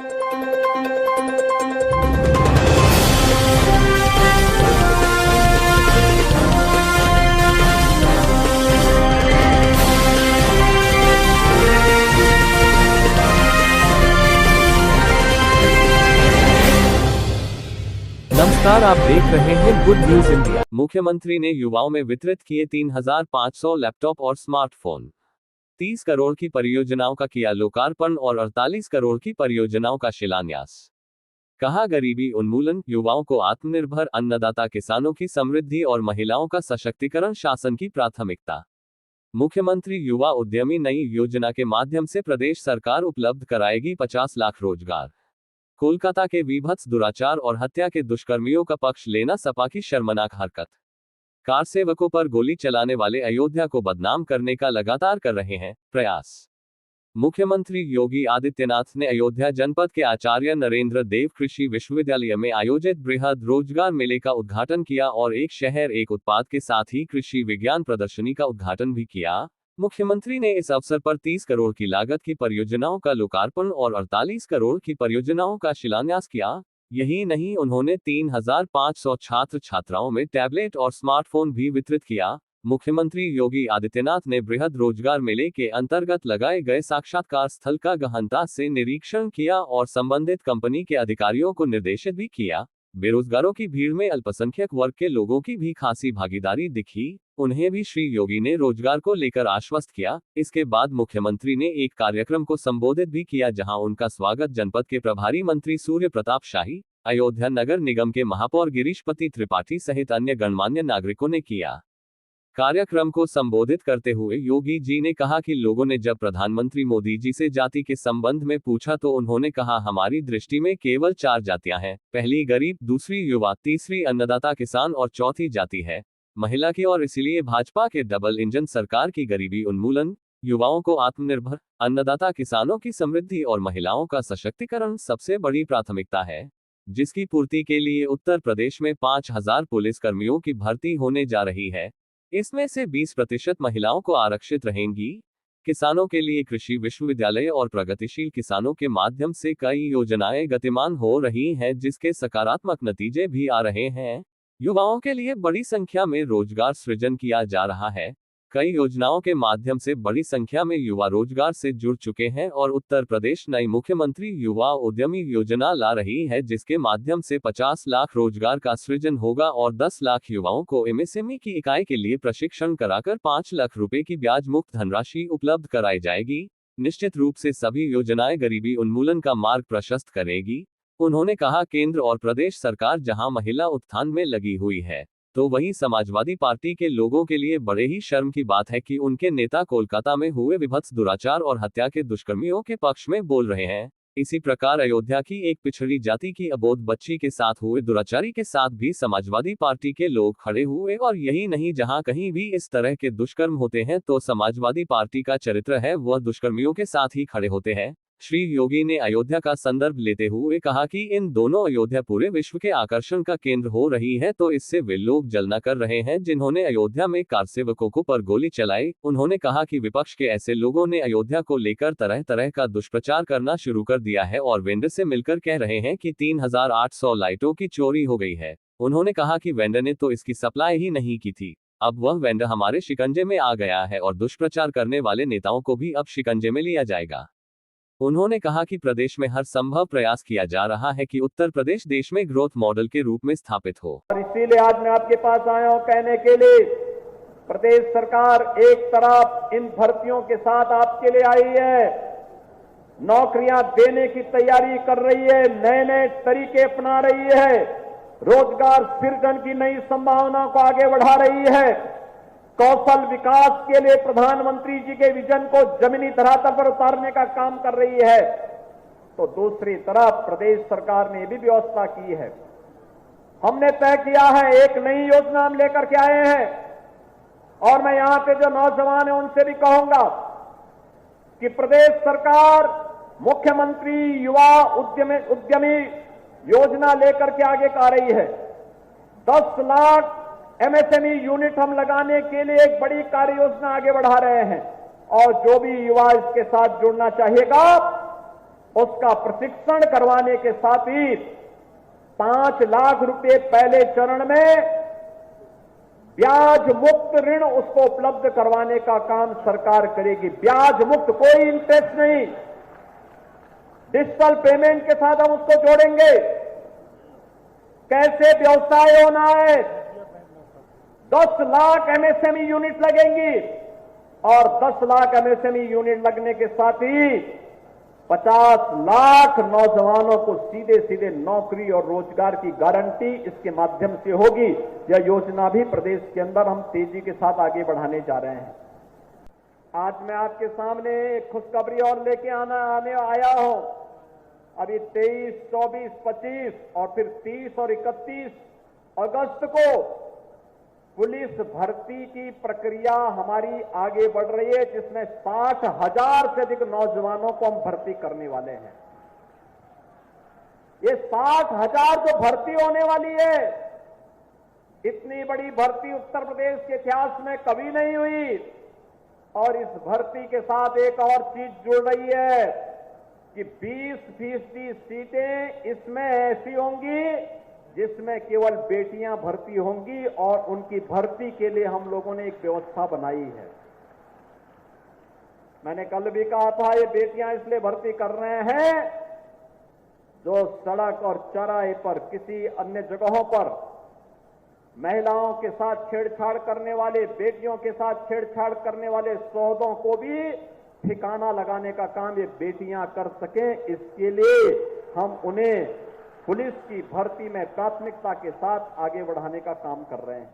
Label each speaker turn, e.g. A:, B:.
A: नमस्कार, आप देख रहे हैं गुड न्यूज इंडिया। मुख्यमंत्री ने युवाओं में वितरित किए 3,500 लैपटॉप और स्मार्टफोन। 30 करोड़ की परियोजनाओं का किया लोकार्पण और 48 करोड़ की परियोजनाओं का शिलान्यास। कहा, गरीबी उन्मूलन, युवाओं को आत्मनिर्भर, अन्नदाता किसानों की समृद्धि और महिलाओं का सशक्तिकरण शासन की प्राथमिकता। मुख्यमंत्री युवा उद्यमी नई योजना के माध्यम से प्रदेश सरकार उपलब्ध कराएगी 50 लाख रोजगार। कोलकाता के वीभत्स दुराचार और हत्या के दुष्कर्मियों का पक्ष लेना सपा की शर्मनाक हरकत। कार सेवकों पर गोली चलाने वाले अयोध्या को बदनाम करने का लगातार कर रहे हैं प्रयास। मुख्यमंत्री योगी आदित्यनाथ ने अयोध्या जनपद के आचार्य नरेंद्र देव कृषि विश्वविद्यालय में आयोजित बृहद रोजगार मेले का उद्घाटन किया और एक शहर एक उत्पाद के साथ ही कृषि विज्ञान प्रदर्शनी का उद्घाटन भी किया। मुख्यमंत्री ने इस अवसर पर 30 करोड़ की लागत की परियोजनाओं का लोकार्पण और 48 करोड़ की परियोजनाओं का शिलान्यास किया। यही नहीं, उन्होंने 3,500 छात्र छात्राओं में टैबलेट और स्मार्टफोन भी वितरित किया। मुख्यमंत्री योगी आदित्यनाथ ने बृहद रोजगार मेले के अंतर्गत लगाए गए साक्षात्कार स्थल का गहनता से निरीक्षण किया और संबंधित कंपनी के अधिकारियों को निर्देशित भी किया। बेरोजगारों की भीड़ में अल्पसंख्यक वर्ग के लोगों की भी खासी भागीदारी दिखी। उन्हें भी श्री योगी ने रोजगार को लेकर आश्वस्त किया। इसके बाद मुख्यमंत्री ने एक कार्यक्रम को संबोधित भी किया, जहां उनका स्वागत जनपद के प्रभारी मंत्री सूर्य प्रताप शाही, अयोध्या नगर निगम के महापौर गिरीशपति त्रिपाठी सहित अन्य गणमान्य नागरिकों ने किया। कार्यक्रम को संबोधित करते हुए योगी जी ने कहा कि लोगों ने जब प्रधानमंत्री मोदी जी से जाति के संबंध में पूछा तो उन्होंने कहा, हमारी दृष्टि में केवल 4 जातियां हैं। पहली गरीब, दूसरी युवा, तीसरी अन्नदाता किसान और चौथी जाति है महिला की। और इसीलिए भाजपा के डबल इंजन सरकार की गरीबी उन्मूलन, युवाओं को आत्मनिर्भर, अन्नदाता किसानों की समृद्धि और महिलाओं का सशक्तिकरण सबसे बड़ी प्राथमिकता है, जिसकी पूर्ति के लिए उत्तर प्रदेश में 5,000 पुलिस कर्मियों की भर्ती होने जा रही है। इसमें से 20% महिलाओं को आरक्षित रहेंगी। किसानों के लिए कृषि विश्वविद्यालय और प्रगतिशील किसानों के माध्यम से कई योजनाएं गतिमान हो रही हैं, जिसके सकारात्मक नतीजे भी आ रहे हैं। युवाओं के लिए बड़ी संख्या में रोजगार सृजन किया जा रहा है। कई योजनाओं के माध्यम से बड़ी संख्या में युवा रोजगार से जुड़ चुके हैं और उत्तर प्रदेश नई मुख्यमंत्री युवा उद्यमी योजना ला रही है, जिसके माध्यम से 50 लाख रोजगार का सृजन होगा और 10 लाख युवाओं को एमएसएमई की इकाई के लिए प्रशिक्षण कराकर 5 लाख रुपए की ब्याज मुक्त धनराशि उपलब्ध कराई जाएगी। निश्चित रूप से सभी योजनाएं गरीबी उन्मूलन का मार्ग प्रशस्त करेगी। उन्होंने कहा, केंद्र और प्रदेश सरकार जहां महिला उत्थान में लगी हुई है, तो वहीं समाजवादी पार्टी के लोगों के लिए बड़े ही शर्म की बात है कि उनके नेता कोलकाता में हुए विभत्स दुराचार और हत्या के दुष्कर्मियों के पक्ष में बोल रहे हैं। इसी प्रकार अयोध्या की एक पिछड़ी जाति की अबोध बच्ची के साथ हुए दुराचारी के साथ भी समाजवादी पार्टी के लोग खड़े हुए। और यही नहीं, जहां कहीं भी इस तरह के दुष्कर्म होते हैं तो समाजवादी पार्टी का चरित्र है वह दुष्कर्मियों के साथ ही खड़े होते हैं। श्री योगी ने अयोध्या का संदर्भ लेते हुए कहा कि इन दोनों अयोध्या पूरे विश्व के आकर्षण का केंद्र हो रही है, तो इससे वे लोग जलना कर रहे हैं जिन्होंने अयोध्या में कारसेवकों को पर गोली चलाई। उन्होंने कहा कि विपक्ष के ऐसे लोगों ने अयोध्या को लेकर तरह तरह का दुष्प्रचार करना शुरू कर दिया है और वेंडर से मिलकर कह रहे हैं कि 3,800 लाइटों की चोरी हो गई है। उन्होंने कहा कि वेंडर ने तो इसकी सप्लाई ही नहीं की थी, अब वह वेंडर हमारे शिकंजे में आ गया है और दुष्प्रचार करने वाले नेताओं को भी अब शिकंजे में लिया जाएगा। उन्होंने कहा कि प्रदेश में हर संभव प्रयास किया जा रहा है कि उत्तर प्रदेश देश में ग्रोथ मॉडल के रूप में स्थापित हो।
B: और इसीलिए आज मैं आपके पास आया हूं कहने के लिए, प्रदेश सरकार एक तरफ इन भर्तियों के साथ आपके लिए आई है, नौकरियां देने की तैयारी कर रही है, नए नए तरीके अपना रही है, रोजगार सृजन की नई संभावनाओं को आगे बढ़ा रही है, कौशल विकास के लिए प्रधानमंत्री जी के विजन को जमीनी धरातल पर उतारने का काम कर रही है। तो दूसरी तरफ प्रदेश सरकार ने भी व्यवस्था की है। हमने तय किया है, एक नई योजना हम लेकर के आए हैं और मैं यहां पे जो नौजवान हैं उनसे भी कहूंगा कि प्रदेश सरकार मुख्यमंत्री युवा उद्यमी योजना लेकर के आगे आ रही है। 10 लाख एमएसएमई यूनिट हम लगाने के लिए एक बड़ी कार्य योजना आगे बढ़ा रहे हैं और जो भी युवा इसके साथ जुड़ना चाहेगा उसका प्रशिक्षण करवाने के साथ ही 5 लाख रुपए पहले चरण में ब्याज मुक्त ऋण उसको उपलब्ध करवाने का काम सरकार करेगी। ब्याज मुक्त, कोई इंटरेस्ट नहीं, डिजिटल पेमेंट के साथ हम उसको जोड़ेंगे। कैसे व्यवसाय होना है, 10 लाख एमएसएमई यूनिट लगेंगी और 10 लाख एमएसएमई यूनिट लगने के साथ ही 50 लाख नौजवानों को सीधे सीधे नौकरी और रोजगार की गारंटी इसके माध्यम से होगी। यह योजना भी प्रदेश के अंदर हम तेजी के साथ आगे बढ़ाने जा रहे हैं। आज मैं आपके सामने एक खुशखबरी और लेके आने आया हूं। अभी 23, 24, 25 और फिर 30 और 31 अगस्त को पुलिस भर्ती की प्रक्रिया हमारी आगे बढ़ रही है, जिसमें 60,000 से अधिक नौजवानों को हम भर्ती करने वाले हैं। ये 60,000 जो भर्ती होने वाली है, इतनी बड़ी भर्ती उत्तर प्रदेश के इतिहास में कभी नहीं हुई। और इस भर्ती के साथ एक और चीज जुड़ रही है कि 20% सीटें इसमें ऐसी होंगी जिसमें केवल बेटियां भर्ती होंगी और उनकी भर्ती के लिए हम लोगों ने एक व्यवस्था बनाई है। मैंने कल भी कहा था, ये बेटियां इसलिए भर्ती कर रहे हैं जो सड़क और चौराहे पर, किसी अन्य जगहों पर महिलाओं के साथ छेड़छाड़ करने वाले, बेटियों के साथ छेड़छाड़ करने वाले सौदों को भी ठिकाना लगाने का काम ये बेटियां कर सकें। इसके लिए हम उन्हें पुलिस की भर्ती में प्राथमिकता के साथ आगे बढ़ाने का काम कर रहे हैं।